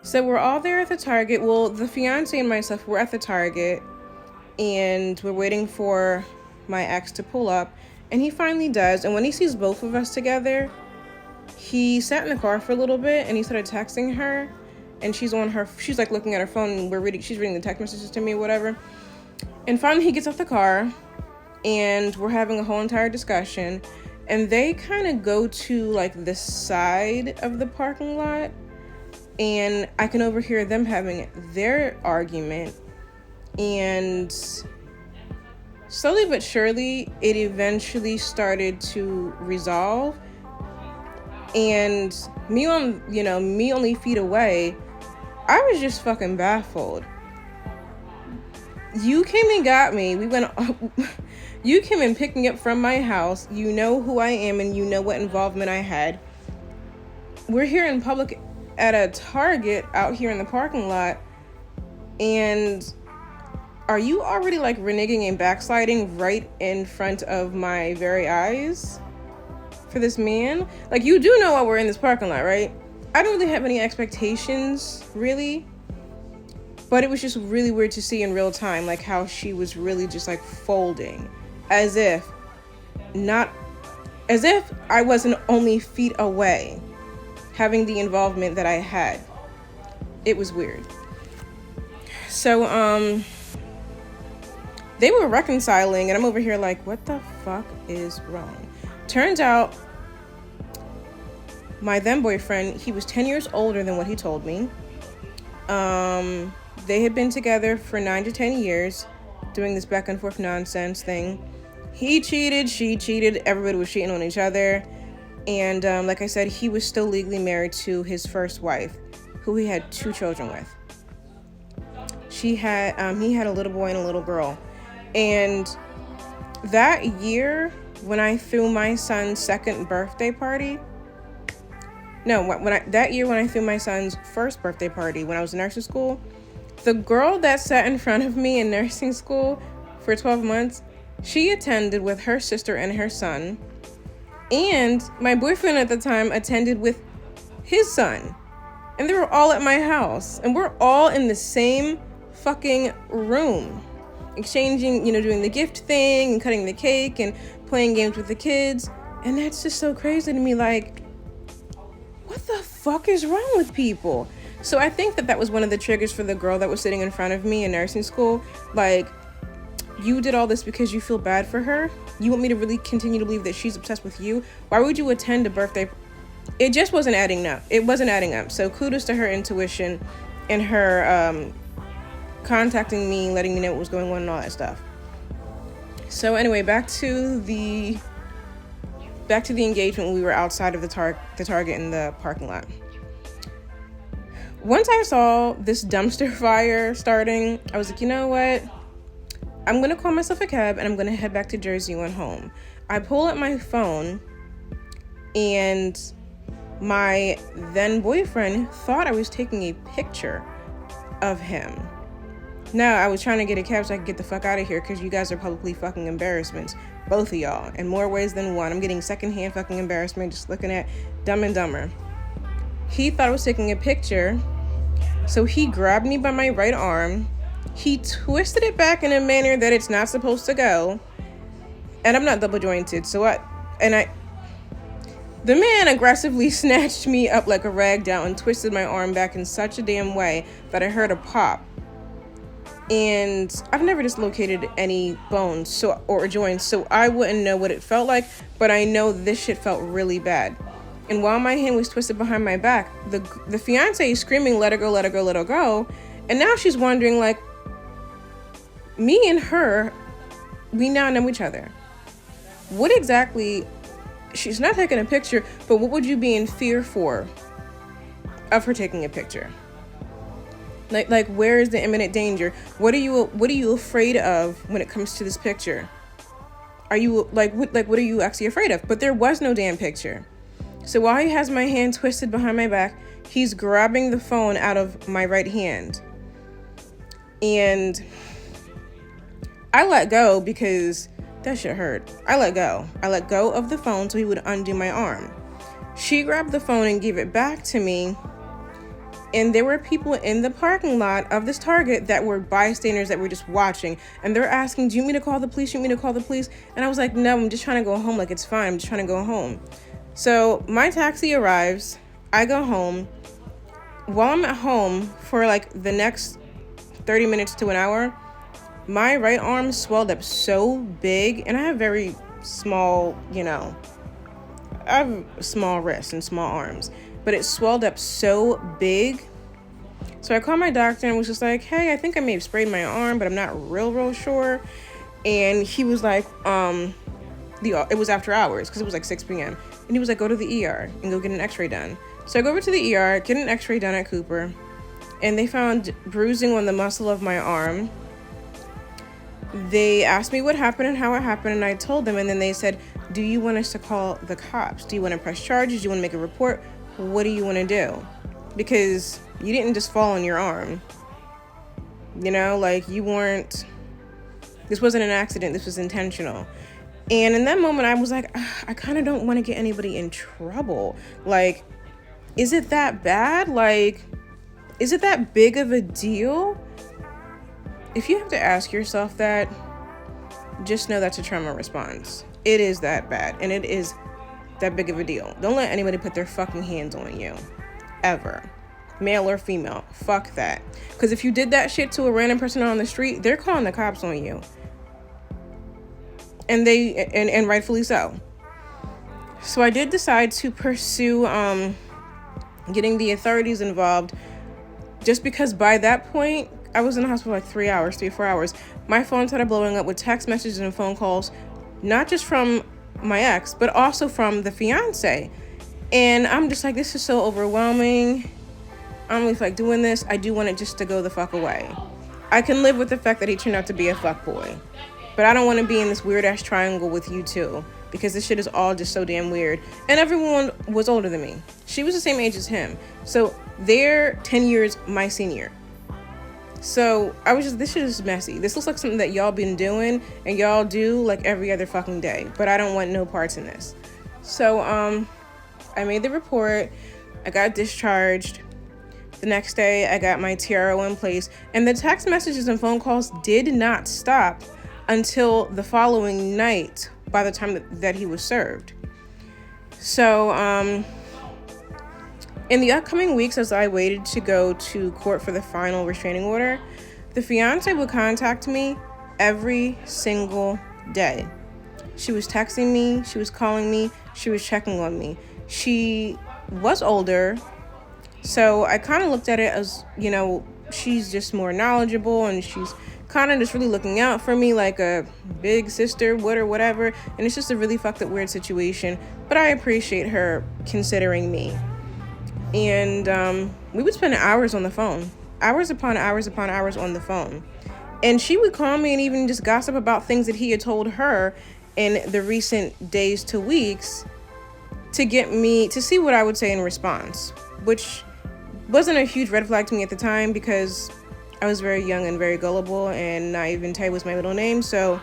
So we're all there at the Target. Well, the fiance and myself were at the Target, and we're waiting for my ex to pull up, and he finally does. And when he sees both of us together, he sat in the car for a little bit, and he started texting her, and she's like looking at her phone, and she's reading the text messages to me or whatever. And finally he gets off the car, and we're having a whole entire discussion, and they kind of go to like the side of the parking lot, and I can overhear them having their argument. And slowly but surely, it eventually started to resolve. And me only feet away, I was just fucking baffled. You came and got me. You came and picked me up from my house. You know who I am, and you know what involvement I had. We're here in public at a Target out here in the parking lot, and are you already like reneging and backsliding right in front of my very eyes for this man? Like, you do know why we're in this parking lot, right? I don't really have any expectations, really, but it was just really weird to see in real time, like how she was really just like folding, as if I wasn't only feet away having the involvement that I had. It was weird. So, they were reconciling, and I'm over here like, what the fuck is wrong? Turns out, my then boyfriend, he was 10 years older than what he told me. They had been together for 9 to 10 years, doing this back and forth nonsense thing. He cheated, she cheated, everybody was cheating on each other. And like I said, he was still legally married to his first wife, who he had 2 children with. He had a little boy and a little girl. And that year, when I threw my son's second birthday party, that year when I threw my son's first birthday party when I was in nursing school, the girl that sat in front of me in nursing school for 12 months, she attended with her sister and her son. And my boyfriend at the time attended with his son. And they were all at my house. And we're all in the same fucking room. Exchanging, doing the gift thing and cutting the cake and playing games with the kids. And that's just so crazy to me. Like, what the fuck is wrong with people? So I think that was one of the triggers for the girl that was sitting in front of me in nursing school. Like, you did all this because you feel bad for her? You want me to really continue to believe that she's obsessed with you? Why would you attend a birthday? It just wasn't adding up. It wasn't adding up. So kudos to her intuition and her contacting me, letting me know what was going on and all that stuff. So anyway, back to the engagement when we were outside of the Target in the parking lot. Once I saw this dumpster fire starting, I was like, you know what? I'm going to call myself a cab and I'm going to head back to Jersey and home. I pull up my phone, and my then boyfriend thought I was taking a picture of him. Now, I was trying to get a cab so I could get the fuck out of here because you guys are publicly fucking embarrassments. Both of y'all. In more ways than one. I'm getting secondhand fucking embarrassment just looking at Dumb and Dumber. He thought I was taking a picture, so he grabbed me by my right arm. He twisted it back in a manner that it's not supposed to go. And I'm not double jointed, the man aggressively snatched me up like a rag doll and twisted my arm back in such a damn way that I heard a pop. And I've never dislocated any bones or joints, so I wouldn't know what it felt like, but I know this shit felt really bad. And while my hand was twisted behind my back, the fiance is screaming, let her go, let her go, let her go. And now she's wondering, like, me and her, we now know each other. What exactly, she's not taking a picture, but what would you be in fear for of her taking a picture? Like where is the imminent danger? What are you afraid of when it comes to this picture? Are you what are you actually afraid of? But there was no damn picture. So while he has my hand twisted behind my back, he's grabbing the phone out of my right hand. And I let go because that shit hurt. I let go of the phone so he would undo my arm. She grabbed the phone and gave it back to me. And there were people in the parking lot of this Target that were bystanders that were just watching. And they're asking, do you want me to call the police? You want me to call the police? And I was like, no, I'm just trying to go home. Like, it's fine. I'm just trying to go home. So my taxi arrives. I go home. While I'm at home for like the next 30 minutes to an hour, my right arm swelled up so big. And I have very small, I have small wrists and small arms. But it swelled up so big. So I called my doctor and was just like, hey, I think I may have sprained my arm, but I'm not real sure. And he was like, it was after hours because it was like 6 p.m. And he was like, go to the ER and go get an x-ray done. So I go over to the ER, get an x-ray done at Cooper. And they found bruising on the muscle of my arm. They asked me what happened and how it happened. And I told them. And then they said, do you want us to call the cops? Do you want to press charges? Do you want to make a report? What do you want to do? Because you didn't just fall on your arm. Like this wasn't an accident. This was intentional. And in that moment, I was like, I kind of don't want to get anybody in trouble. Like, is it that bad? Like, is it that big of a deal? If you have to ask yourself that, just know that's a trauma response. It is that bad. And it is that big of a deal. Don't let anybody put their fucking hands on you. Ever. Male or female. Fuck that. Because if you did that shit to a random person on the street, they're calling the cops on you. And and rightfully so. So I did decide to pursue getting the authorities involved, just because by that point, I was in the hospital like 3 or 4 hours. My phone started blowing up with text messages and phone calls, not just from my ex, but also from the fiance. And I'm just like, this is so overwhelming. I don't really feel like doing this. I do want it just to go the fuck away. I can live with the fact that he turned out to be a fuck boy, but I don't want to be in this weird ass triangle with you two, because this shit is all just so damn weird. And everyone was older than me. She was the same age as him. So they're 10 years my senior. So this shit is messy. This looks like something that y'all been doing and y'all do like every other fucking day, but I don't want no parts in this. So I made the report. I got discharged. The next day I got my TRO in place, and the text messages and phone calls did not stop until the following night by the time that he was served. So in the upcoming weeks, as I waited to go to court for the final restraining order, the fiance would contact me every single day. She was texting me, she was calling me, she was checking on me. She was older, so I kind of looked at it as, she's just more knowledgeable and she's kind of just really looking out for me like a big sister would or whatever. And it's just a really fucked up weird situation, but I appreciate her considering me. And we would spend hours on the phone, hours upon hours on the phone. And she would call me and even just gossip about things that he had told her in the recent days to weeks to get me to see what I would say in response, which wasn't a huge red flag to me at the time because I was very young and very gullible, and Naivete was my middle name, so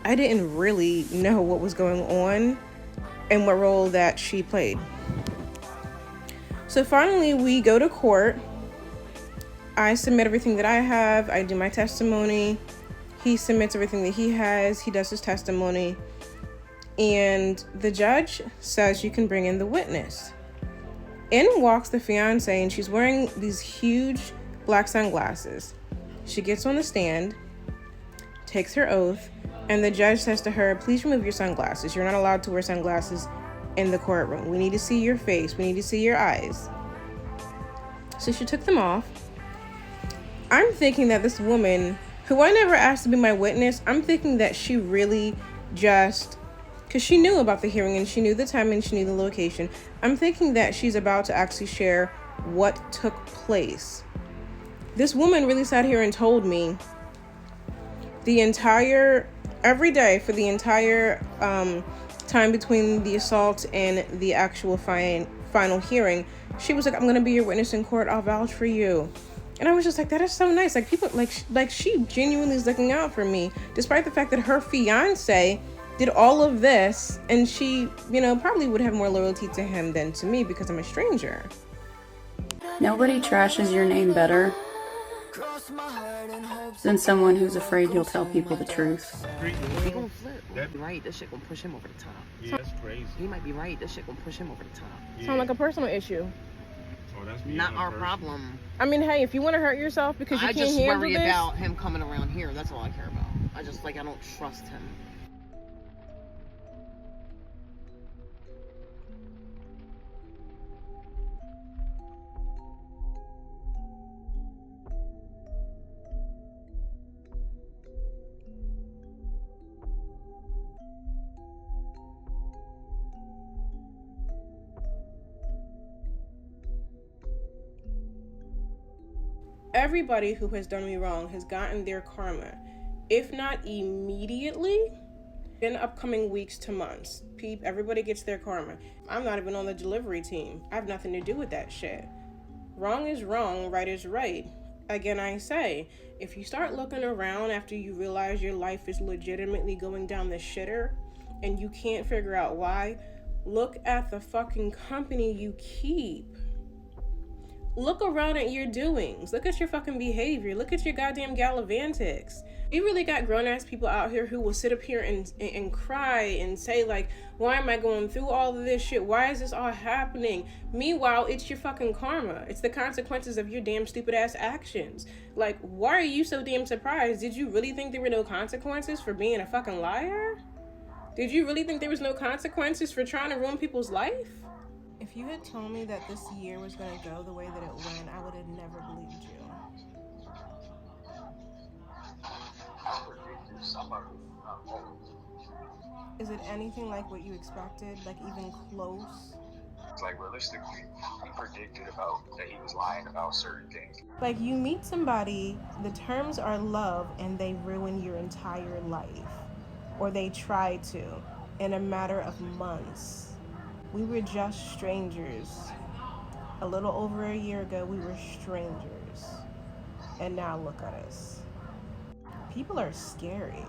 I didn't really know what was going on and what role that she played. So finally, we go to court. I submit everything that I have. I do my testimony. He submits everything that he has. He does his testimony. And the judge says you can bring in the witness. In walks the fiance, and she's wearing these huge black sunglasses. She gets on the stand, takes her oath, and the judge says to her, please remove your sunglasses. You're not allowed to wear sunglasses in the courtroom. We need to see your face. We need to see your eyes. So she took them off. I'm thinking that this woman, who I never asked to be my witness, I'm thinking that she really just, because she knew about the hearing and she knew the time and she knew the location, I'm thinking that she's about to actually share what took place. This woman really sat here and told me every day for the entire time between the assault and the actual final hearing, she was like, I'm going to be your witness in court. I'll vouch for you. And I was just like, that is so nice. Like, people, like she genuinely is looking out for me, despite the fact that her fiance did all of this, and she, probably would have more loyalty to him than to me because I'm a stranger. Nobody trashes your name better than someone who's afraid you'll tell people the truth. He gonna flip. Right, this shit gonna push him over the top. Yeah, that's crazy. He might be right. This shit gonna push him over the top. Yeah. Sound like a personal issue. Oh, that's me. Not our problem. I mean, hey, if you want to hurt yourself because you I can't just handle worry this, about him coming around here. That's all I care about. I don't trust him. everybody who has done me wrong has gotten their karma. If not immediately, in upcoming weeks to months. Peep, everybody gets their karma. I'm not even on the delivery team. I have nothing to do with that shit. Wrong is wrong, right is right. Again, I say, if you start looking around after you realize your life is legitimately going down the shitter and you can't figure out why, look at the fucking company you keep. Look around at your doings. Look at your fucking behavior. Look at your goddamn gallivantics. We really got grown-ass people out here who will sit up here and cry and say, like, why am I going through all of this shit? Why is this all happening? Meanwhile, it's your fucking karma. It's the consequences of your damn stupid-ass actions. Like, why are you so damn surprised? Did you really think there were no consequences for being a fucking liar? Did you really think there was no consequences for trying to ruin people's life? If you had told me that this year was going to go the way that it went, I would have never believed you. Is it anything like what you expected? Like even close? Like realistically, he predicted about that he was lying about certain things. Like you meet somebody, the terms are love, and they ruin your entire life. Or they try to, in a matter of months. We were just strangers. A little over a year ago, we were strangers. And now look at us. People are scary.